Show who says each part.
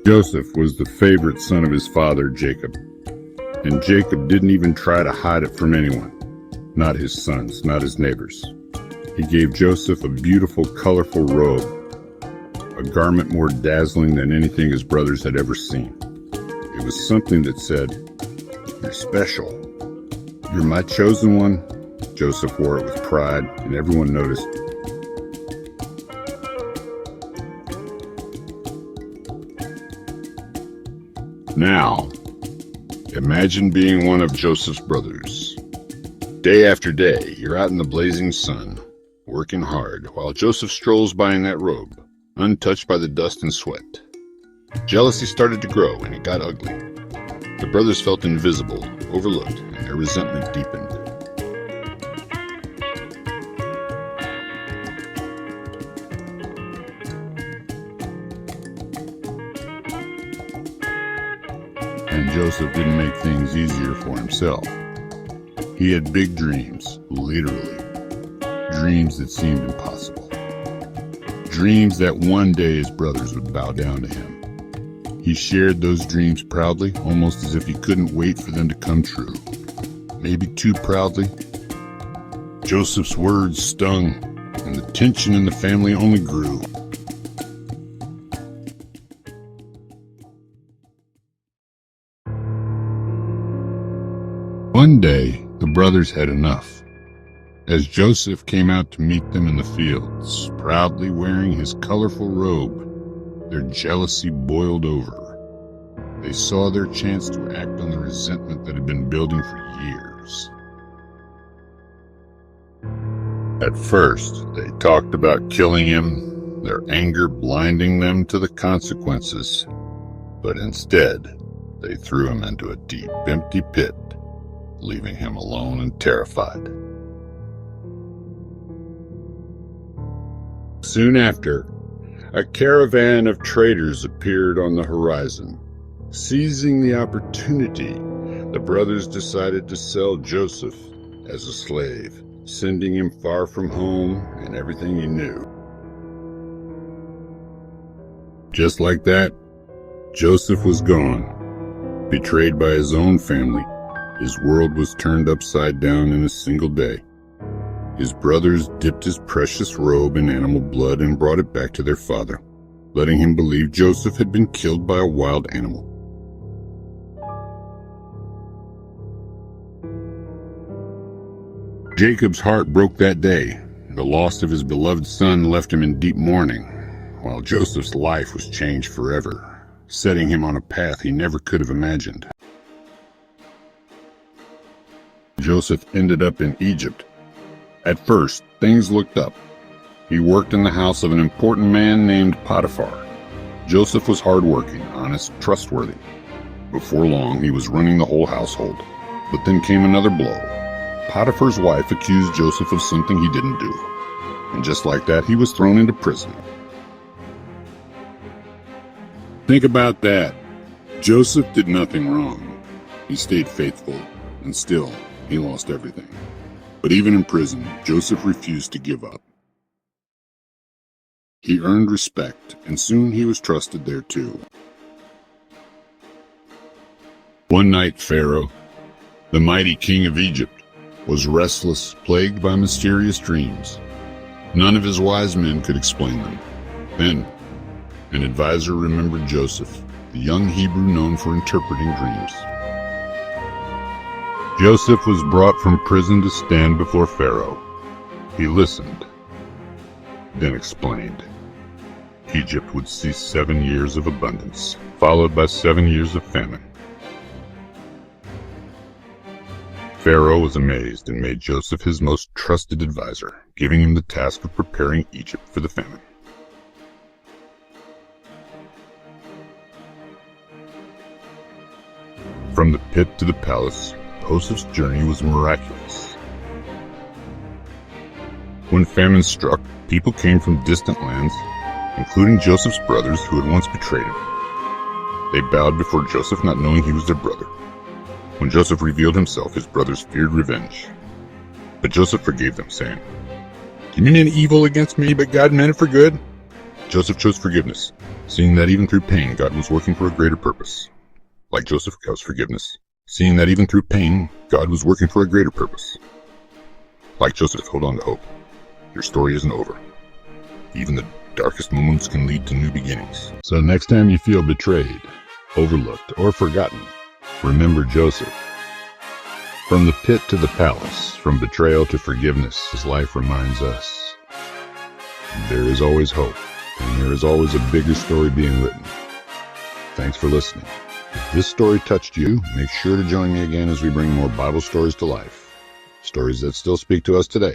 Speaker 1: Joseph was the favorite son of his father, Jacob, and Jacob didn't even try to hide it from anyone, not his sons, not his neighbors. He gave Joseph a beautiful, colorful robe, a garment more dazzling than anything his brothers had ever seen. It was something that said, "You're special. You're my chosen one." Joseph wore it with pride, and everyone noticed. Now, imagine being one of Joseph's brothers. Day after day, you're out in the blazing sun, working hard, while Joseph strolls by in that robe, untouched by the dust and sweat. Jealousy started to grow, and it got ugly. The brothers felt invisible, overlooked, and their resentment deepened. And Joseph didn't make things easier for himself. He had big dreams, literally. Dreams that seemed impossible. Dreams that one day his brothers would bow down to him. He shared those dreams proudly, almost as if he couldn't wait for them to come true. Maybe too proudly. Joseph's words stung, and the tension in the family only grew. One day, the brothers had enough. As Joseph came out to meet them in the fields, proudly wearing his colorful robe, their jealousy boiled over. They saw their chance to act on the resentment that had been building for years. At first, they talked about killing him, their anger blinding them to the consequences. But instead, they threw him into a deep, empty pit, leaving him alone and terrified. Soon after, a caravan of traders appeared on the horizon. Seizing the opportunity, the brothers decided to sell Joseph as a slave, sending him far from home and everything he knew. Just like that, Joseph was gone. Betrayed by his own family, his world was turned upside down in a single day. His brothers dipped his precious robe in animal blood and brought it back to their father, letting him believe Joseph had been killed by a wild animal. Jacob's heart broke that day. The loss of his beloved son left him in deep mourning, while Joseph's life was changed forever, setting him on a path he never could have imagined. Joseph ended up in Egypt. At first, things looked up. He worked in the house of an important man named Potiphar. Joseph was hardworking, honest, trustworthy. Before long, he was running the whole household. But then came another blow. Potiphar's wife accused Joseph of something he didn't do. And just like that, he was thrown into prison. Think about that. Joseph did nothing wrong. He stayed faithful, and still, he lost everything. But even in prison, Joseph refused to give up. He earned respect, and soon he was trusted there too. One night, Pharaoh, the mighty king of Egypt, was restless, plagued by mysterious dreams. None of his wise men could explain them. Then, an advisor remembered Joseph, the young Hebrew known for interpreting dreams. Joseph was brought from prison to stand before Pharaoh. He listened, then explained. Egypt would see 7 years of abundance, followed by 7 years of famine. Pharaoh was amazed and made Joseph his most trusted advisor, giving him the task of preparing Egypt for the famine. From the pit to the palace, Joseph's journey was miraculous. When famine struck, people came from distant lands, including Joseph's brothers who had once betrayed him. They bowed before Joseph, not knowing he was their brother. When Joseph revealed himself, his brothers feared revenge. But Joseph forgave them, saying, "You meant evil against me, but God meant it for good." Joseph chose forgiveness, Seeing that even through pain, God was working for a greater purpose. Like Joseph, God's forgiveness. Seeing that even through pain, God was working for a greater purpose. Like Joseph, hold on to hope. Your story isn't over. Even the darkest moments can lead to new beginnings. So next time you feel betrayed, overlooked, or forgotten, remember Joseph. From the pit to the palace, from betrayal to forgiveness, his life reminds us there is always hope, and there is always a bigger story being written. Thanks for listening. If this story touched you, make sure to join me again as we bring more Bible stories to life. Stories that still speak to us today.